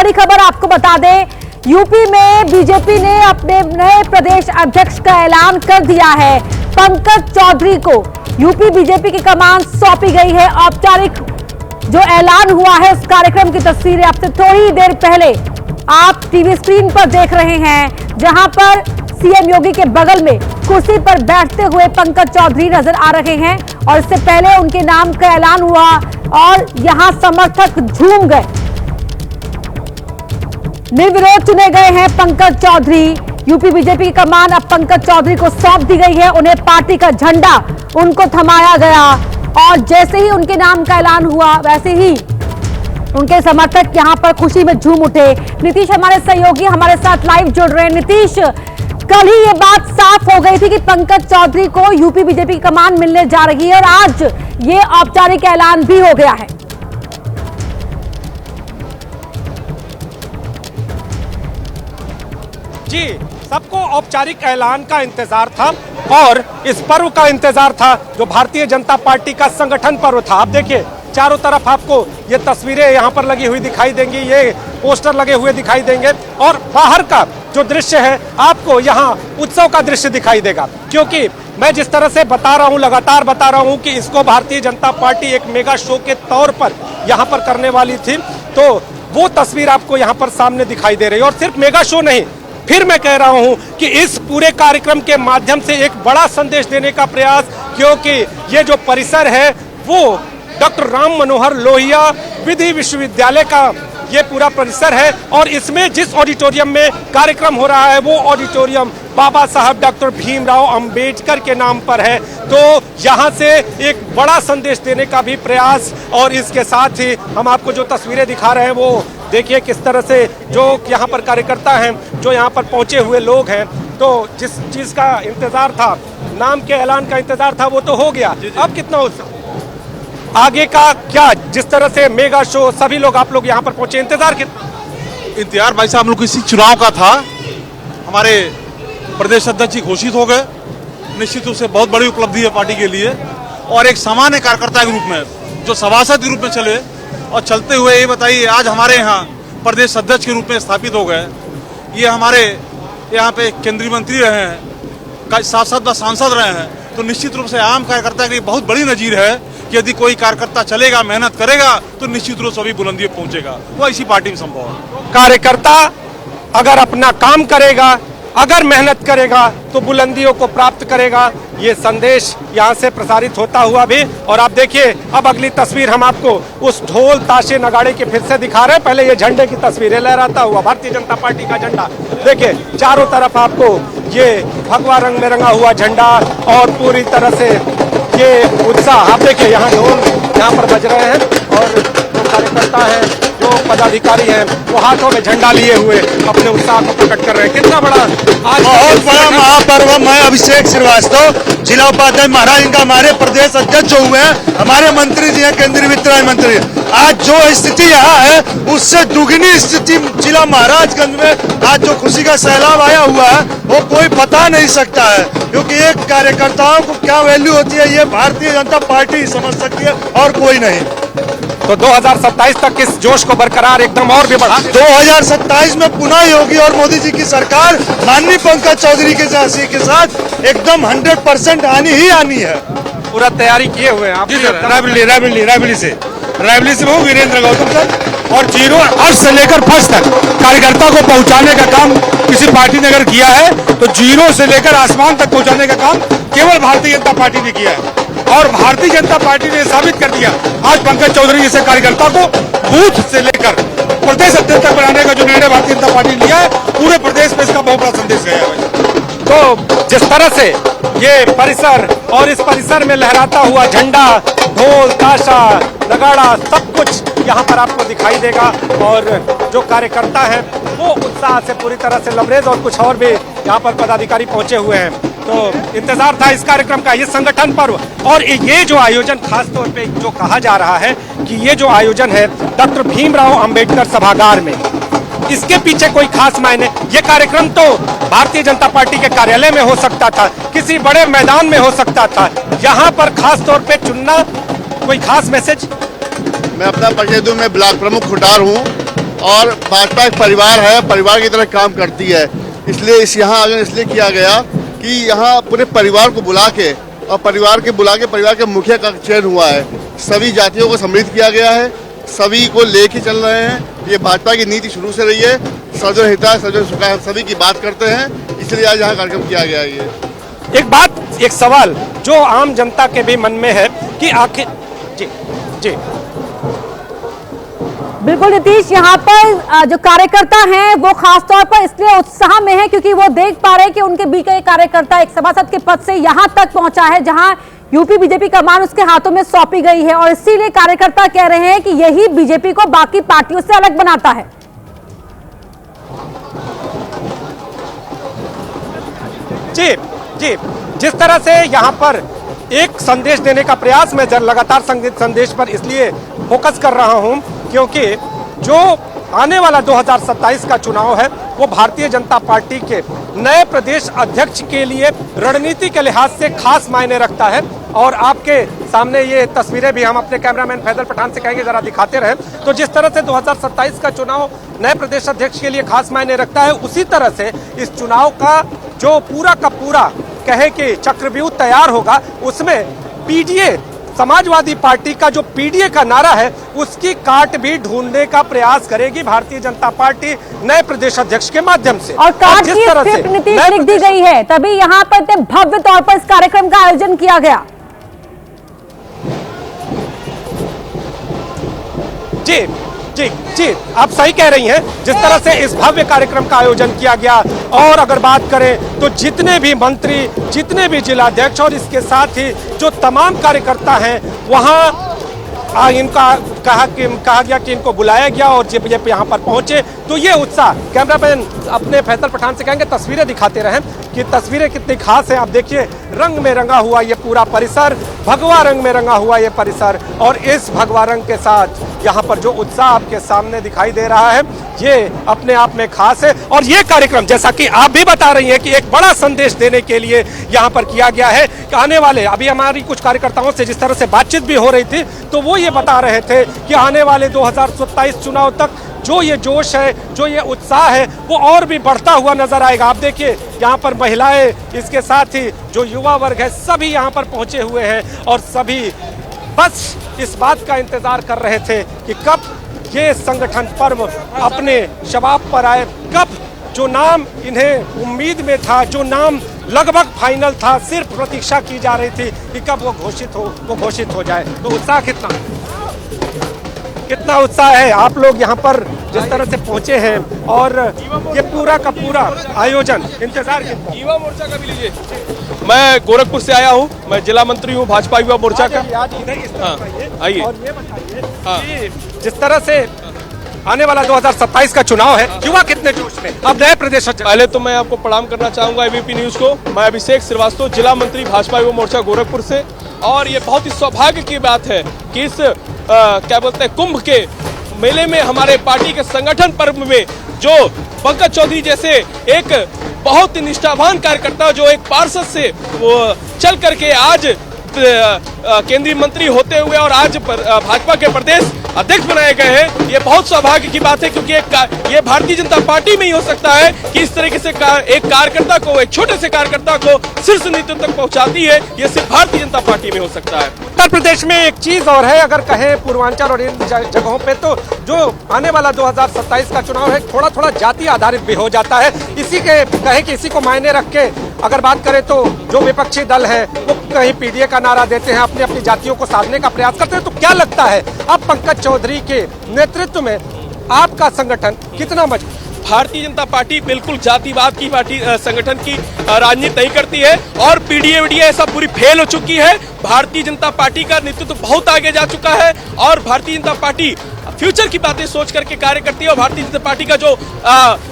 बड़ी खबर आपको बता दें, यूपी में बीजेपी ने अपने नए प्रदेश अध्यक्ष का ऐलान कर दिया है। पंकज चौधरी को यूपी बीजेपी की कमान सौंपी गई है। औपचारिक जो ऐलान हुआ है उस कार्यक्रम की तस्वीरें आपसे थोड़ी देर पहले आप टीवी स्क्रीन पर देख रहे हैं, जहां पर सीएम योगी के बगल में कुर्सी पर बैठते हुए पंकज चौधरी नजर आ रहे हैं और इससे पहले उनके नाम का ऐलान हुआ और यहां समर्थक झूम गए। निर्विरोध चुने गए हैं पंकज चौधरी। यूपी बीजेपी की कमान अब पंकज चौधरी को सौंप दी गई है। उन्हें पार्टी का झंडा उनको थमाया गया और जैसे ही उनके नाम का ऐलान हुआ वैसे ही उनके समर्थक यहां पर खुशी में झूम उठे। नीतीश हमारे सहयोगी हमारे साथ लाइव जुड़ रहे हैं। नीतीश, कल ही ये बात साफ हो गई थी कि पंकज चौधरी को यूपी बीजेपी की कमान मिलने जा रही है और आज ये औपचारिक ऐलान भी हो गया है। जी, सबको औपचारिक ऐलान का इंतजार था और इस पर्व का इंतजार था जो भारतीय जनता पार्टी का संगठन पर्व था। आप देखिए चारों तरफ आपको ये तस्वीरें यहाँ पर लगी हुई दिखाई देंगी, ये पोस्टर लगे हुए दिखाई देंगे और बाहर का जो दृश्य है आपको यहाँ उत्सव का दृश्य दिखाई देगा। क्योंकि मैं जिस तरह से बता रहा हूँ, लगातार बता रहा हूँ कि इसको भारतीय जनता पार्टी एक मेगा शो के तौर पर यहाँ पर करने वाली थी, तो वो तस्वीर आपको यहाँ पर सामने दिखाई दे रही है। और सिर्फ मेगा शो नहीं, फिर मैं कह रहा हूं कि इस पूरे कार्यक्रम के माध्यम से एक बड़ा संदेश देने का प्रयास, क्योंकि ये जो परिसर है वो डॉक्टर राम मनोहर लोहिया विधि विश्वविद्यालय का ये पूरा परिसर है और इसमें जिस ऑडिटोरियम में कार्यक्रम हो रहा है वो ऑडिटोरियम बाबा साहब डॉक्टर भीमराव अंबेडकर के नाम पर है। तो यहाँ से एक बड़ा संदेश देने का भी प्रयास, और इसके साथ ही हम आपको जो तस्वीरें दिखा रहे हैं वो देखिए किस तरह से जो यहाँ पर कार्यकर्ता हैं, जो यहाँ पर पहुँचे हुए लोग हैं, तो जिस चीज़ का इंतजार था, नाम के ऐलान का इंतजार था, वो तो हो गया। अब कितना उत्सव आगे का क्या, जिस तरह से मेगा शो सभी लोग आप लोग यहाँ पर पहुंचे, इंतजार कितना? इंतजार भाई साहब हम लोग किसी चुनाव का था। हमारे प्रदेश अध्यक्ष घोषित हो गए, निश्चित रूप से बहुत बड़ी उपलब्धि है पार्टी के लिए और एक सामान्य कार्यकर्ता के रूप में जो सभासद के रूप में चले और चलते हुए ये बताइए आज हमारे यहाँ प्रदेश अध्यक्ष के रूप में स्थापित हो गए। ये हमारे यहाँ पे केंद्रीय मंत्री रहे हैं, सांसद व सांसद रहे हैं, तो निश्चित रूप से आम कार्यकर्ता के लिए बहुत बड़ी नजीर है कि यदि कोई कार्यकर्ता चलेगा, मेहनत करेगा तो निश्चित रूप से सभी बुलंदियों पहुंचेगा। वो इसी पार्टी में संभव है। कार्यकर्ता अगर अपना काम करेगा, अगर मेहनत करेगा तो बुलंदियों को प्राप्त करेगा। ये संदेश यहाँ से प्रसारित होता हुआ भी, और आप देखिए अब अगली तस्वीर हम आपको उस ढोल ताशे नगाड़े की फिर से दिखा रहे हैं। पहले ये झंडे की तस्वीरें लहराता हुआ भारतीय जनता पार्टी का झंडा देखिए, चारों तरफ आपको ये भगवा रंग में रंगा हुआ झंडा और पूरी तरह से ये उत्साह आप देखिए, यहाँ ढोल यहाँ पर बज रहे हैं और जो कार्यकर्ता हैं, जो पदाधिकारी हैं, वो हाथों में झंडा लिए हुए अपने उत्साह को प्रकट कर रहे हैं। कितना बड़ा आज बहुत बड़ा महापर्व। मैं अभिषेक श्रीवास्तव, जिला उपाध्यक्ष महाराज इनका हमारे प्रदेश अध्यक्ष जो हुए हैं, हमारे मंत्री जी हैं, केंद्रीय वित्त राज्य मंत्री। आज जो स्थिति यहाँ है उससे दुगनी स्थिति जिला महाराजगंज में आज जो खुशी का सैलाब आया हुआ है वो कोई बता नहीं सकता है, क्योंकि एक कार्यकर्ताओं को क्या वैल्यू होती है ये भारतीय जनता पार्टी ही समझ सकती है और कोई नहीं। तो 2027 तक इस जोश को बरकरार एकदम और भी बढ़ा 2027 में पुनः योगी और मोदी जी की सरकार माननीय पंकज चौधरी के साथ एकदम 100% आनी है। पूरा तैयारी किए हुए हैं आप? रायबरेली से हूँ वीरेंद्र गौतम सर, और जीरो अर्थ से लेकर फर्स्ट तक कार्यकर्ता को पहुंचाने का काम किसी पार्टी ने अगर किया है तो जीरो से लेकर आसमान तक पहुंचाने का काम केवल भारतीय जनता पार्टी ने किया है। और भारतीय जनता पार्टी ने साबित कर दिया, आज पंकज चौधरी जैसे कार्यकर्ता को बूथ से लेकर प्रदेश अध्यक्ष तक बनाने का जो निर्णय भारतीय जनता पार्टी ने लिया है, पूरे प्रदेश में इसका बहुत बड़ा संदेश गया है। तो जिस तरह से ये परिसर और इस परिसर में लहराता हुआ झंडा, ढोल ताशा नगाड़ा सब कुछ यहाँ पर आपको दिखाई देगा और जो कार्यकर्ता हैं वो उत्साह से पूरी तरह से लबरेज, और कुछ और भी यहाँ पर पदाधिकारी पहुंचे हुए हैं। तो इंतजार था इस कार्यक्रम का, ये संगठन पर्व और ये जो आयोजन खास तौर पे जो कहा जा रहा है कि ये जो आयोजन है डॉक्टर भीमराव अंबेडकर सभागार में, इसके पीछे कोई खास मायने, ये कार्यक्रम तो भारतीय जनता पार्टी के कार्यालय में हो सकता था, किसी बड़े मैदान में हो सकता था, यहाँ पर खास तौर पे चुनना, कोई खास मैसेज? मैं अपना परिचय दूं, मैं ब्लॉक प्रमुख खुटार हूँ और भाजपा एक परिवार है, परिवार की तरह काम करती है। इसलिए यहाँ आयोजन इसलिए किया गया कि यहाँ पूरे परिवार को बुला के और परिवार के मुखिया का चयन हुआ है। सभी जातियों को सम्मिलित किया गया है, सभी को लेके चल रहे हैं। ये भाजपा की नीति शुरू से रही है, सर्वजन हिताय सर्वजन सुखाय, सभी की बात करते हैं, इसलिए आज यहाँ कार्यक्रम किया गया है। ये एक बात, एक सवाल जो आम जनता के भी मन में है कि आखिर जी जी बिल्कुल नीतीश, यहाँ पर जो कार्यकर्ता हैं वो खासतौर पर इसलिए उत्साह में है क्योंकि वो देख पा रहे हैं कि उनके बीच का एक कार्यकर्ता एक सभासद के पद से यहाँ तक पहुंचा है जहां यूपी बीजेपी कमान उसके हाथों में सौंपी गई है और इसीलिए कार्यकर्ता कह रहे हैं कि यही बीजेपी को बाकी पार्टियों से अलग बनाता है। जी जी, जिस तरह से यहाँ पर एक संदेश देने का प्रयास मैं लगातार संदेश पर इसलिए फोकस कर रहा हूँ क्योंकि जो आने वाला 2027 का चुनाव है वो भारतीय जनता पार्टी के नए प्रदेश अध्यक्ष के लिए रणनीति के लिहाज से खास मायने रखता है। और आपके सामने ये तस्वीरें भी हम अपने कैमरामैन फैजल पठान से कहेंगे जरा दिखाते रहें। तो जिस तरह से 2027 का चुनाव नए प्रदेश अध्यक्ष के लिए खास मायने रखता है, उसी तरह से इस चुनाव का जो पूरा का पूरा कहे कि चक्रव्यूह तैयार होगा, उसमें पीडीए समाजवादी पार्टी का जो पीडीए का नारा है उसकी काट भी ढूंढने का प्रयास करेगी भारतीय जनता पार्टी नए प्रदेश अध्यक्ष के माध्यम से। और काट की स्क्रिप्ट नीतीश लिख दी गई है, तभी यहाँ पर इतने भव्य तौर पर इस कार्यक्रम का आयोजन किया गया। जी जी जी, आप सही कह रही हैं। जिस तरह से इस भव्य कार्यक्रम का आयोजन किया गया और अगर बात करें तो जितने भी मंत्री, जितने भी जिलाध्यक्ष और इसके साथ ही जो तमाम कार्यकर्ता हैं वहाँ इनका कहा गया कि इनको बुलाया गया और जब ये यहाँ पर पहुंचे तो ये उत्साह, कैमरामैन अपने फैजल पठान से कहेंगे तस्वीरें दिखाते रहें कि तस्वीरें कितनी खास है। आप देखिए रंग में रंगा हुआ ये पूरा परिसर, भगवा रंग में रंगा हुआ ये परिसर, और इस भगवा रंग के साथ यहाँ पर जो उत्साह आपके सामने दिखाई दे रहा है ये अपने आप में खास है। और ये कार्यक्रम जैसा कि आप भी बता रही हैं कि एक बड़ा संदेश देने के लिए यहाँ पर किया गया है कि आने वाले, अभी हमारी कुछ कार्यकर्ताओं से जिस तरह से बातचीत भी हो रही थी तो वो ये बता रहे थे कि आने वाले 2027 चुनाव तक जो ये जोश है, जो ये उत्साह है वो और भी बढ़ता हुआ नजर आएगा। आप देखिए यहाँ पर महिलाएं, इसके साथ ही जो युवा वर्ग है, सभी यहाँ पर पहुंचे हुए हैं और सभी बस इस बात का इंतजार कर रहे थे कि कब ये संगठन पर्व अपने शबाब पर आए, कब जो नाम इन्हें उम्मीद में था, जो नाम लगभग फाइनल था, सिर्फ प्रतीक्षा की जा रही थी कि कब वो घोषित हो जाए। तो उत्साह कितना उत्साह है। आप लोग यहाँ पर जिस तरह से पहुंचे हैं और ये पूरा का पूरा आयोजन, इंतजार कितना। युवा मोर्चा का भी लीजिए, मैं गोरखपुर से आया हूँ, मैं जिला मंत्री हूँ भाजपा युवा मोर्चा का। आइए और ये बताइए कि जिस तरह से आने वाला 2027 का चुनाव है, युवा कितने जोश में, अब नए प्रदेश अध्यक्ष। पहले तो मैं आपको प्रणाम करना चाहूंगा एबीपी न्यूज को। मैं अभिषेक श्रीवास्तव, जिला मंत्री भाजपा युवा मोर्चा गोरखपुर से। और ये बहुत ही सौभाग्य की बात है कि इस क्या बोलते हैं कुंभ के मेले में हमारे पार्टी के संगठन पर्व में जो पंकज चौधरी जैसे एक बहुत ही निष्ठावान कार्यकर्ता, जो एक पार्षद से वो चल करके आज केंद्रीय मंत्री होते हुए और आज भाजपा के प्रदेश अध्यक्ष बनाए गए हैं, ये बहुत सौभाग्य की बात है क्योंकि ये भारतीय जनता पार्टी में ही हो सकता है कि इस तरीके से एक कार्यकर्ता को, एक छोटे से कार्यकर्ता को शीर्ष नेतृत्व तक पहुंचाती है, ये सिर्फ भारतीय जनता पार्टी में हो सकता है। उत्तर प्रदेश में एक चीज और है, अगर कहें पूर्वांचल और इन जगहों पे, तो जो आने वाला 2027 का चुनाव है थोड़ा थोड़ा जाति आधारित भी हो जाता है। इसी के कहे कि इसी को मायने रख के अगर बात करें तो जो विपक्षी दल है वो कहीं पीडीए का नारा देते हैं, अपनी अपनी जातियों को साधने का प्रयास करते हैं। तो क्या लगता है अब पंकज चौधरी के नेतृत्व में आपका संगठन कितना मजबूत? भारतीय जनता पार्टी बिल्कुल जातिवाद की पार्टी संगठन की राजनीति नहीं करती है और पीडीए ऐसा पूरी फेल हो चुकी है। भारतीय जनता पार्टी का नेतृत्व बहुत आगे जा चुका है और भारतीय जनता पार्टी फ्यूचर की बातें सोच करके कार्य करती है। और भारतीय जनता पार्टी का जो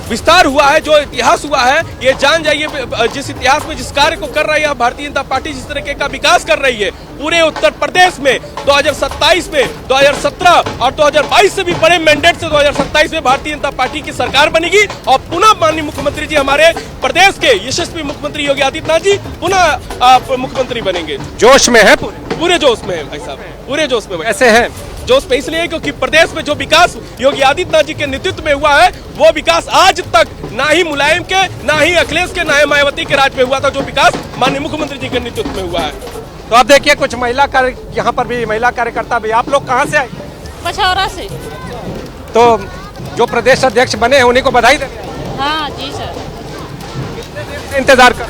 विस्तार हुआ है, जो इतिहास हुआ है, ये जान जाइए जिस इतिहास में जिस कार्य को कर रही है भारतीय जनता पार्टी, जिस तरीके का विकास कर रही है पूरे उत्तर प्रदेश में 2027 में, 2017 और 2022 से भी बड़े मैंडेट से 2027 में भारतीय जनता पार्टी की सरकार बनेगी और पुनः माननीय मुख्यमंत्री जी, हमारे प्रदेश के यशस्वी मुख्यमंत्री योगी आदित्यनाथ जी पुनः मुख्यमंत्री बनेंगे। जोश में है, पूरे जोश में है भाई साहब, पूरे जोश में। ऐसे हैं जो स्पेशली है क्योंकि प्रदेश में जो विकास योगी आदित्यनाथ जी के नेतृत्व में हुआ है वो विकास आज तक ना ही मुलायम के, ना ही अखिलेश के, ना ही मायावती के राज में हुआ था, जो विकास माननीय मुख्यमंत्री जी के नेतृत्व में हुआ है। तो आप देखिए कुछ महिला कार्य, यहाँ पर भी महिला कार्यकर्ता भी। आप लोग कहाँ से आए? पछौरा से। तो जो प्रदेश अध्यक्ष बने हैं उन्हीं को बधाई दें। हाँ जी सर। इंतजार कर,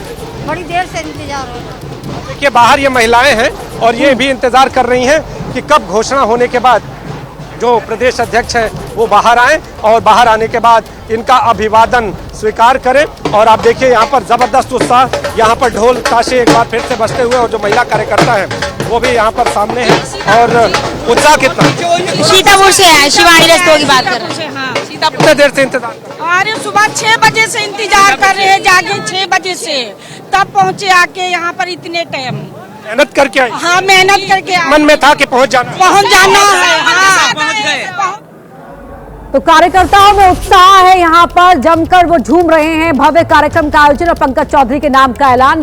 बड़ी देर से इंतजार हो रहा है। देखिए बाहर ये महिलाएं हैं और ये भी इंतजार कर रही हैं कि कब घोषणा होने के बाद जो प्रदेश अध्यक्ष है वो बाहर आए और बाहर आने के बाद इनका अभिवादन स्वीकार करें। और आप देखिए यहाँ पर जबरदस्त उत्साह, यहाँ पर ढोल ताशे एक बार फिर से बजते हुए, और जो महिला कार्यकर्ता हैं वो भी यहाँ पर सामने हैं। और उत्साह कितना? सीतापुर से है, शिवानी रस्तों की बात कर रहे हैं। हाँ, कितने देर से इंतजार कर रहे हैं? अरे सुबह 6 बजे से इंतजार कर रहे हैं, जागे 6 बजे से, तब पहुँचे आके यहाँ पर इतने टाइम। मेहनत करके आए? हाँ, मेहनत करके आए। मन में था कि पहुँच जाना है। हाँ, पहुँच गए। तो कार्यकर्ताओं में उत्साह है, यहाँ पर जमकर वो झूम रहे हैं। भव्य कार्यक्रम का आयोजन और पंकज चौधरी के नाम का ऐलान।